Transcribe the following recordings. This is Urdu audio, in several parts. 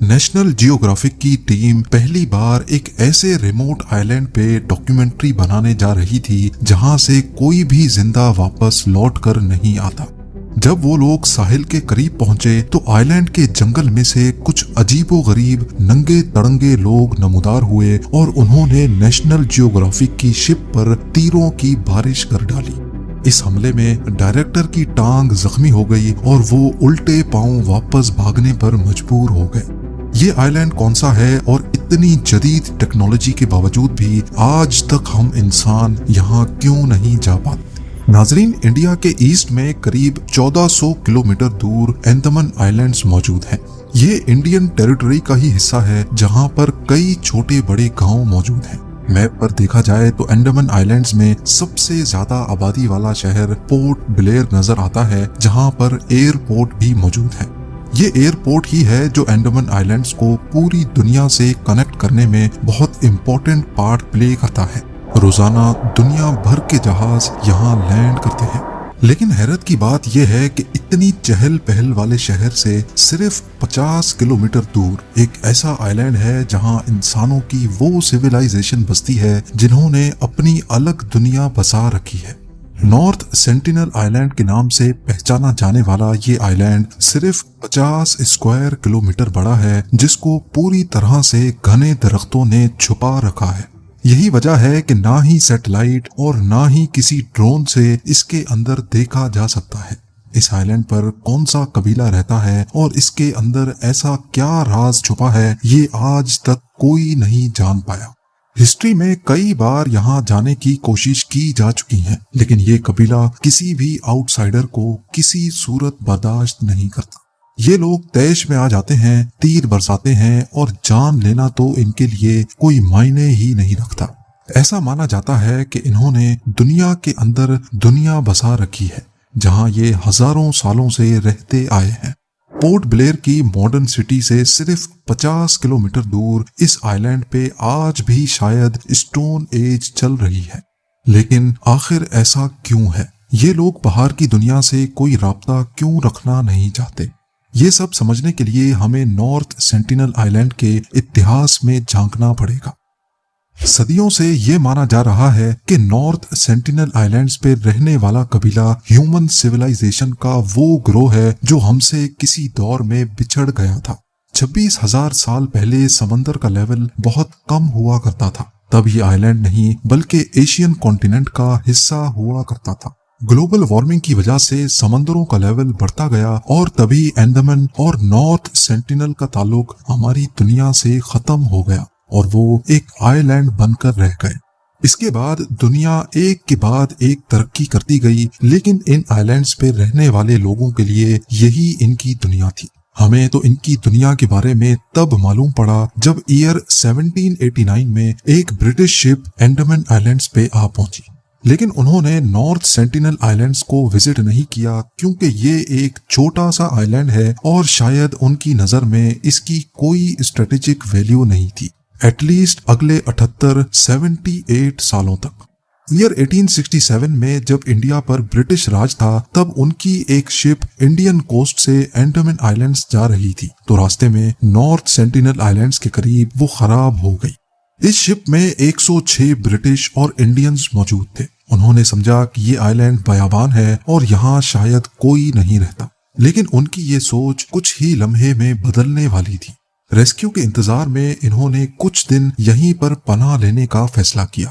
نیشنل جیوگرافک کی ٹیم پہلی بار ایک ایسے ریموٹ آئلینڈ پہ ڈاکیومنٹری بنانے جا رہی تھی جہاں سے کوئی بھی زندہ واپس لوٹ کر نہیں آتا۔ جب وہ لوگ ساحل کے قریب پہنچے تو آئلینڈ کے جنگل میں سے کچھ عجیب و غریب ننگے تڑنگے لوگ نمودار ہوئے اور انہوں نے نیشنل جیوگرافک کی شپ پر تیروں کی بارش کر ڈالی۔ اس حملے میں ڈائریکٹر کی ٹانگ زخمی ہو گئی اور وہ الٹے پاؤں واپس بھاگنے پر مجبور ہو گئے۔ یہ آئلینڈ کون سا ہے اور اتنی جدید ٹیکنالوجی کے باوجود بھی آج تک ہم انسان یہاں کیوں نہیں جا پاتے؟ ناظرین، انڈیا کے ایسٹ میں قریب 1400 کلومیٹر دور انڈمان آئلینڈز موجود ہیں۔ یہ انڈین ٹیریٹری کا ہی حصہ ہے جہاں پر کئی چھوٹے بڑے گاؤں موجود ہیں۔ میپ پر دیکھا جائے تو انڈمان آئلینڈز میں سب سے زیادہ آبادی والا شہر پورٹ بلیر نظر آتا ہے، جہاں پر ایئرپورٹ بھی موجود ہے۔ یہ ایئرپورٹ ہی ہے جو انڈمان آئلینڈز کو پوری دنیا سے کنیکٹ کرنے میں بہت امپورٹنٹ پارٹ پلے کرتا ہے۔ روزانہ دنیا بھر کے جہاز یہاں لینڈ کرتے ہیں۔ لیکن حیرت کی بات یہ ہے کہ اتنی چہل پہل والے شہر سے صرف 50 کلومیٹر دور ایک ایسا آئلینڈ ہے جہاں انسانوں کی وہ سویلائزیشن بستی ہے جنہوں نے اپنی الگ دنیا بسا رکھی ہے۔ نارتھ سینٹینل آئلینڈ کے نام سے پہچانا جانے والا یہ آئلینڈ صرف 50 اسکوائر کلومیٹر بڑا ہے، جس کو پوری طرح سے گھنے درختوں نے چھپا رکھا ہے۔ یہی وجہ ہے کہ نہ ہی سیٹلائٹ اور نہ ہی کسی ڈرون سے اس کے اندر دیکھا جا سکتا ہے۔ اس آئلینڈ پر کون سا قبیلہ رہتا ہے اور اس کے اندر ایسا کیا راز چھپا ہے، یہ آج تک کوئی نہیں جان پایا۔ ہسٹری میں کئی بار یہاں جانے کی کوشش کی جا چکی ہے، لیکن یہ قبیلہ کسی بھی آؤٹ سائڈر کو کسی صورت برداشت نہیں کرتا۔ یہ لوگ طیش میں آ جاتے ہیں، تیر برساتے ہیں اور جان لینا تو ان کے لیے کوئی معنی ہی نہیں رکھتا۔ ایسا مانا جاتا ہے کہ انہوں نے دنیا کے اندر دنیا بسا رکھی ہے جہاں یہ ہزاروں سالوں سے رہتے آئے ہیں۔ پورٹ بلیر کی ماڈرن سٹی سے صرف 50 کلومیٹر دور اس آئلینڈ پہ آج بھی شاید اسٹون ایج چل رہی ہے۔ لیکن آخر ایسا کیوں ہے؟ یہ لوگ باہر کی دنیا سے کوئی رابطہ کیوں رکھنا نہیں چاہتے؟ یہ سب سمجھنے کے لیے ہمیں نارتھ سینٹینل آئلینڈ کے اتہاس میں جھانکنا پڑے گا۔ صدیوں سے یہ مانا جا رہا ہے کہ نارتھ سینٹینل آئلینڈز پہ رہنے والا قبیلہ ہیومن سویلائزیشن کا وہ گروہ ہے جو ہم سے کسی دور میں بچھڑ گیا تھا۔ 26,000 سال پہلے سمندر کا لیول بہت کم ہوا کرتا تھا، تب یہ آئلینڈ نہیں بلکہ ایشین کانٹیننٹ کا حصہ ہوا کرتا تھا۔ گلوبل وارمنگ کی وجہ سے سمندروں کا لیول بڑھتا گیا اور تبھی انڈمان اور نارتھ سینٹینل کا تعلق ہماری دنیا سے ختم ہو گیا اور وہ ایک آئی لینڈ بن کر رہ گئے۔ اس کے بعد دنیا ایک کے بعد ایک ترقی کرتی گئی، لیکن ان آئی لینڈز پہ رہنے والے لوگوں کے لیے یہی ان کی دنیا تھی۔ ہمیں تو ان کی دنیا کے بارے میں تب معلوم پڑا جب ایئر 1789 میں ایک برٹش شپ انڈمان آئی لینڈز پہ آ پہنچی، لیکن انہوں نے نارتھ سینٹینل آئی لینڈز کو وزٹ نہیں کیا کیونکہ یہ ایک چھوٹا سا آئی لینڈ ہے اور شاید ان کی نظر میں اس کی کوئی اسٹریٹجک ویلیو نہیں تھی، ایٹ لیسٹ اگلے 78 سالوں تک۔ ایئر 1867 میں جب انڈیا پر برٹش راج تھا، تب ان کی ایک شپ انڈین کوسٹ سے انڈمان آئی لینڈز جا رہی تھی تو راستے میں نارتھ سینٹینل آئی لینڈز کے قریب وہ خراب ہو گئی۔ اس شپ میں 106 برٹش اور انڈینز موجود تھے۔ انہوں نے سمجھا کہ یہ آئی لینڈ بیابان ہے اور یہاں شاید کوئی نہیں رہتا، لیکن ان کی یہ سوچ کچھ ہی لمحے میں بدلنے والی تھی۔ ریسکیو کے انتظار میں انہوں نے کچھ دن یہیں پر پناہ لینے کا فیصلہ کیا۔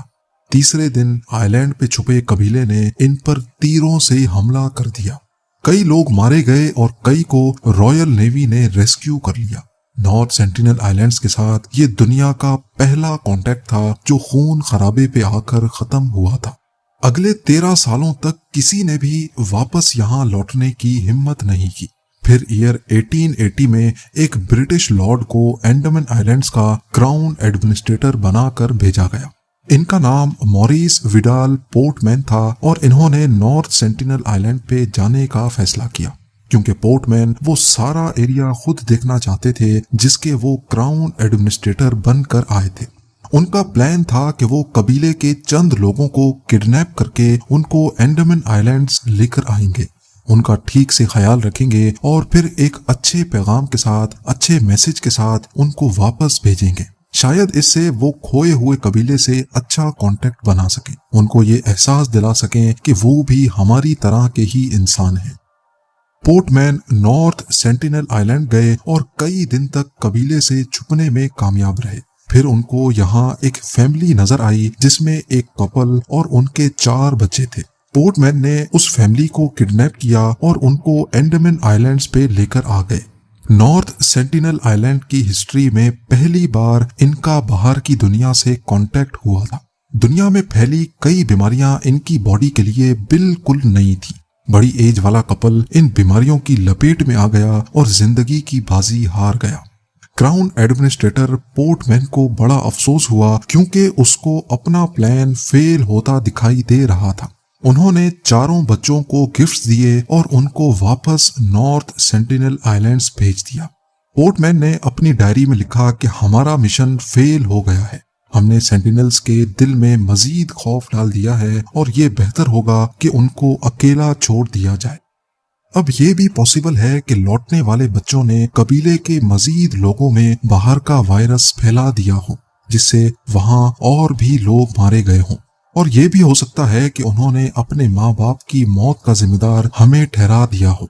تیسرے دن آئی لینڈ پہ چھپے قبیلے نے ان پر تیروں سے حملہ کر دیا۔ کئی لوگ مارے گئے اور کئی کو رائل نیوی نے ریسکیو کر لیا۔ نارتھ سینٹینل آئی لینڈز کے ساتھ یہ دنیا کا پہلا کانٹیکٹ تھا جو خون خرابے پہ آ کر ختم ہوا تھا۔ اگلے 13 سالوں تک کسی نے بھی واپس یہاں لوٹنے کی ہمت نہیں کی۔ پھر ایئر 1880 میں ایک برٹش لارڈ کو انڈمان آئی لینڈز کا کراؤن ایڈمنسٹریٹر بنا کر بھیجا گیا۔ ان کا نام موریس ویڈال پورٹ مین تھا اور انہوں نے نارتھ سینٹینل آئی لینڈ پہ جانے کا فیصلہ کیا کیونکہ پورٹ مین وہ سارا ایریا خود دیکھنا چاہتے تھے جس کے وہ کراؤن ایڈمنسٹریٹر بن کر آئے تھے۔ ان کا پلان تھا کہ وہ قبیلے کے چند لوگوں کو کڈنیپ کر کے ان کو انڈمان آئی لینڈز لے کر آئیں گے۔ ان کا ٹھیک سے خیال رکھیں گے اور پھر ایک اچھے پیغام کے ساتھ، اچھے میسج کے ساتھ ان کو واپس بھیجیں گے۔ شاید اس سے وہ کھوئے ہوئے قبیلے سے اچھا کانٹیکٹ بنا سکیں، ان کو یہ احساس دلا سکیں کہ وہ بھی ہماری طرح کے ہی انسان ہیں۔ پورٹ مین نارتھ سینٹینل آئلینڈ گئے اور کئی دن تک قبیلے سے چھپنے میں کامیاب رہے۔ پھر ان کو یہاں ایک فیملی نظر آئی جس میں ایک کپل اور ان کے 4 بچے تھے۔ پورٹ مین نے اس فیملی کو کڈنیپ کیا اور ان کو انڈمان آئلینڈز پہ لے کر آ گئے۔ نارتھ سینٹینل آئلینڈ کی ہسٹری میں پہلی بار ان کا باہر کی دنیا سے کانٹیکٹ ہوا تھا۔ دنیا میں پھیلی کئی بیماریاں ان کی باڈی کے لیے بالکل نئی تھی۔ بڑی ایج والا کپل ان بیماریوں کی لپیٹ میں آ گیا اور زندگی کی بازی ہار گیا۔ کراؤن ایڈمنسٹریٹر پورٹ مین کو بڑا افسوس ہوا کیونکہ اس کو اپنا پلان فیل ہوتا دکھائی دے رہا تھا۔ انہوں نے 4 بچوں کو گفٹس دیے اور ان کو واپس نارتھ سینٹینل آئلینڈز بھیج دیا۔ پورٹ مین نے اپنی ڈائری میں لکھا کہ ہمارا مشن فیل ہو گیا ہے، ہم نے سینٹینلز کے دل میں مزید خوف ڈال دیا ہے اور یہ بہتر ہوگا کہ ان کو اکیلا چھوڑ دیا جائے۔ اب یہ بھی پاسبل ہے کہ لوٹنے والے بچوں نے قبیلے کے مزید لوگوں میں باہر کا وائرس پھیلا دیا ہو، جس سے وہاں اور بھی لوگ مارے گئے ہوں، اور یہ بھی ہو سکتا ہے کہ انہوں نے اپنے ماں باپ کی موت کا ذمہ دار ہمیں ٹھہرا دیا ہو۔